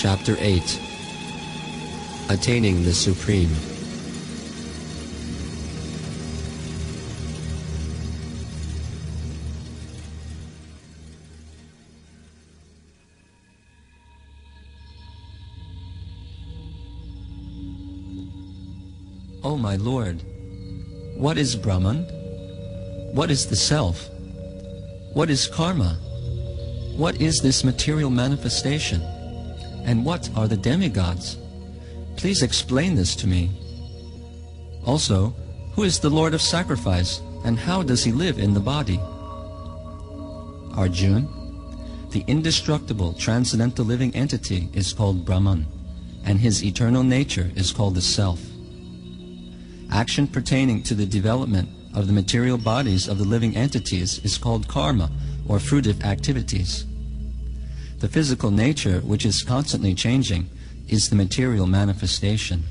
Chapter 8. Attaining the Supreme. O my Lord, what is Brahman? What is the Self? What is karma? What is this material manifestation? And what are the demigods? Please explain this to me. Also, who is the Lord of Sacrifice, and how does he live in the body? Arjuna, the indestructible, transcendental living entity is called Brahman, and his eternal nature is called the Self. Action pertaining to the development of the material bodies of the living entities is called karma, or fruitive activities. The physical nature, which is constantly changing, is the material manifestation.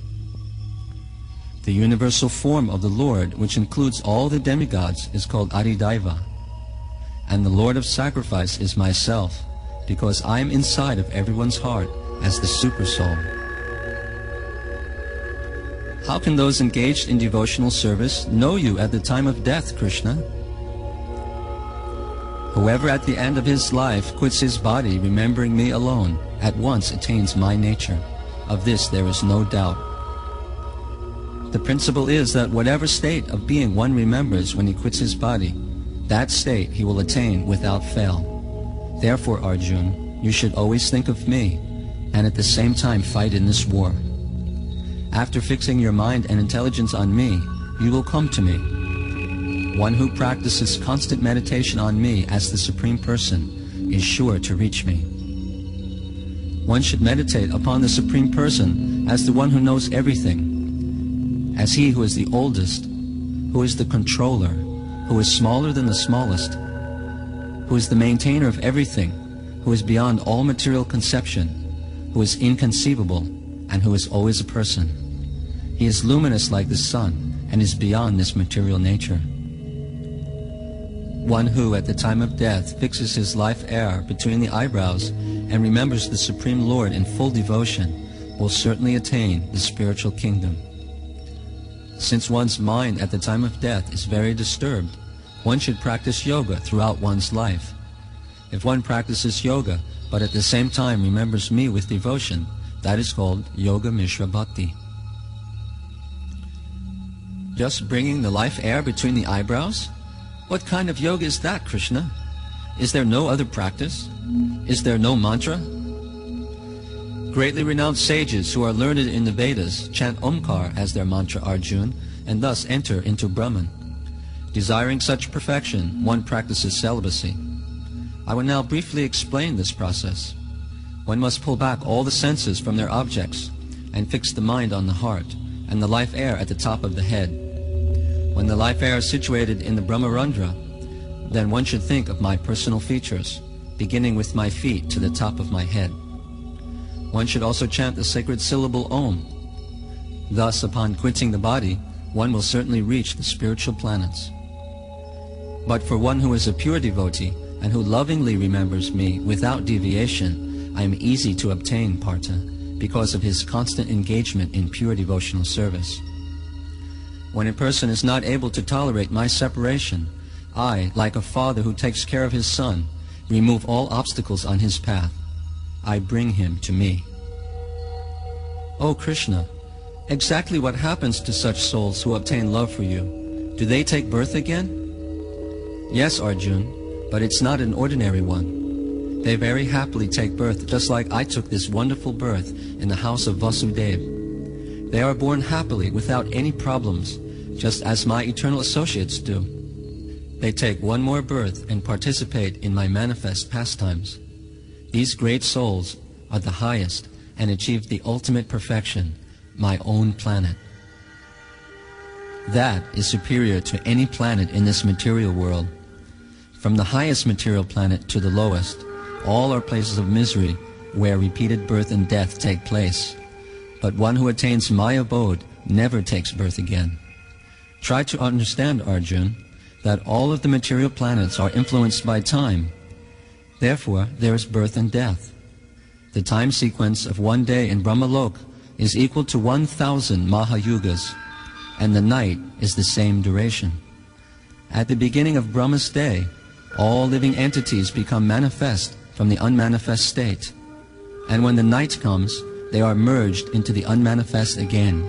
The universal form of the Lord, which includes all the demigods, is called Adidaiva. And the Lord of Sacrifice is myself, because I am inside of everyone's heart as the Super-Soul. How can those engaged in devotional service know you at the time of death, Krishna? Whoever at the end of his life quits his body remembering me alone, at once attains my nature. Of this there is no doubt. The principle is that whatever state of being one remembers when he quits his body, that state he will attain without fail. Therefore, Arjuna, you should always think of me, and at the same time fight in this war. After fixing your mind and intelligence on me, you will come to me. One who practices constant meditation on me as the Supreme Person is sure to reach me. One should meditate upon the Supreme Person as the one who knows everything, as he who is the oldest, who is the controller, who is smaller than the smallest, who is the maintainer of everything, who is beyond all material conception, who is inconceivable, and who is always a person. He is luminous like the sun and is beyond this material nature. One who at the time of death fixes his life air between the eyebrows and remembers the Supreme Lord in full devotion will certainly attain the spiritual kingdom. Since one's mind at the time of death is very disturbed, one should practice yoga throughout one's life. If one practices yoga but at the same time remembers me with devotion, that is called Yoga Mishra Bhakti. Just bringing the life air between the eyebrows? What kind of yoga is that, Krishna? Is there no other practice? Is there no mantra? Greatly renowned sages who are learned in the Vedas chant Omkar as their mantra, Arjuna, and thus enter into Brahman. Desiring such perfection, one practices celibacy. I will now briefly explain this process. One must pull back all the senses from their objects and fix the mind on the heart and the life air at the top of the head. When the life air is situated in the Brahmarandhra, then one should think of my personal features, beginning with my feet to the top of my head. One should also chant the sacred syllable Om. Thus, upon quitting the body, one will certainly reach the spiritual planets. But for one who is a pure devotee and who lovingly remembers me without deviation, I am easy to obtain, Partha, because of his constant engagement in pure devotional service. When a person is not able to tolerate my separation, I, like a father who takes care of his son, remove all obstacles on his path. I bring him to me. O Krishna, exactly what happens to such souls who obtain love for you? Do they take birth again? Yes, Arjuna, but it's not an ordinary one. They very happily take birth, just like I took this wonderful birth in the house of Vasudeva. They are born happily without any problems, just as my eternal associates do. They take one more birth and participate in my manifest pastimes. These great souls are the highest and achieve the ultimate perfection, my own planet. That is superior to any planet in this material world. From the highest material planet to the lowest, all are places of misery where repeated birth and death take place. But one who attains my abode never takes birth again. Try to understand, Arjuna, that all of the material planets are influenced by time. Therefore, there is birth and death. The time sequence of one day in Brahmalok is equal to 1,000 Mahayugas, and the night is the same duration. At the beginning of Brahma's day, all living entities become manifest from the unmanifest state, and when the night comes, they are merged into the unmanifest again.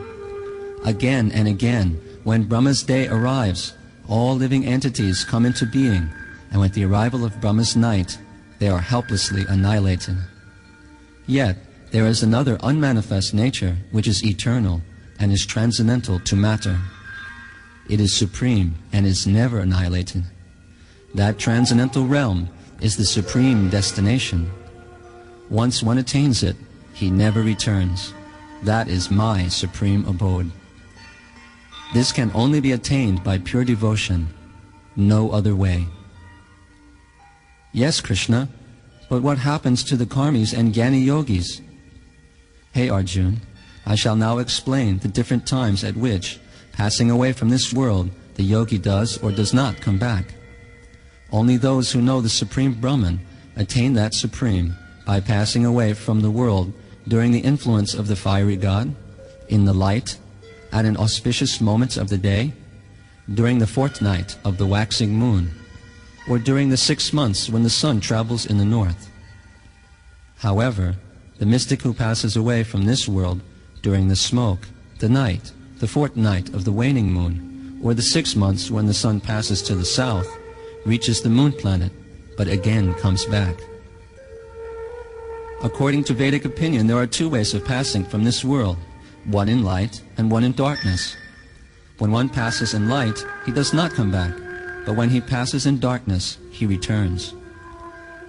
Again and again, when Brahma's day arrives, all living entities come into being, and with the arrival of Brahma's night, they are helplessly annihilated. Yet, there is another unmanifest nature which is eternal and is transcendental to matter. It is supreme and is never annihilated. That transcendental realm is the supreme destination. Once one attains it, he never returns. That is my supreme abode. This can only be attained by pure devotion, no other way. Yes, Krishna, but what happens to the karmis and Jnani yogis? Hey Arjun, I shall now explain the different times at which, passing away from this world, the yogi does or does not come back. Only those who know the Supreme Brahman attain that Supreme by passing away from the world during the influence of the fiery god, in the light, at an auspicious moment of the day, during the fortnight of the waxing moon, or during the 6 months when the sun travels in the north. However, the mystic who passes away from this world during the smoke, the night, the fortnight of the waning moon, or the 6 months when the sun passes to the south, reaches the moon planet, but again comes back. According to Vedic opinion, there are 2 ways of passing from this world, one in light and one in darkness. When one passes in light, he does not come back, but when he passes in darkness, he returns.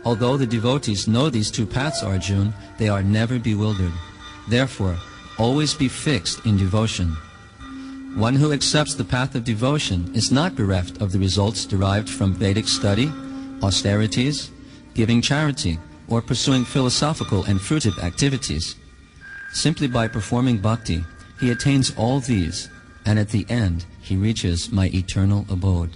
Although the devotees know these 2 paths, Arjun, they are never bewildered. Therefore, always be fixed in devotion. One who accepts the path of devotion is not bereft of the results derived from Vedic study, austerities, giving charity, or pursuing philosophical and fruitive activities. Simply by performing bhakti, he attains all these, and at the end he reaches my eternal abode.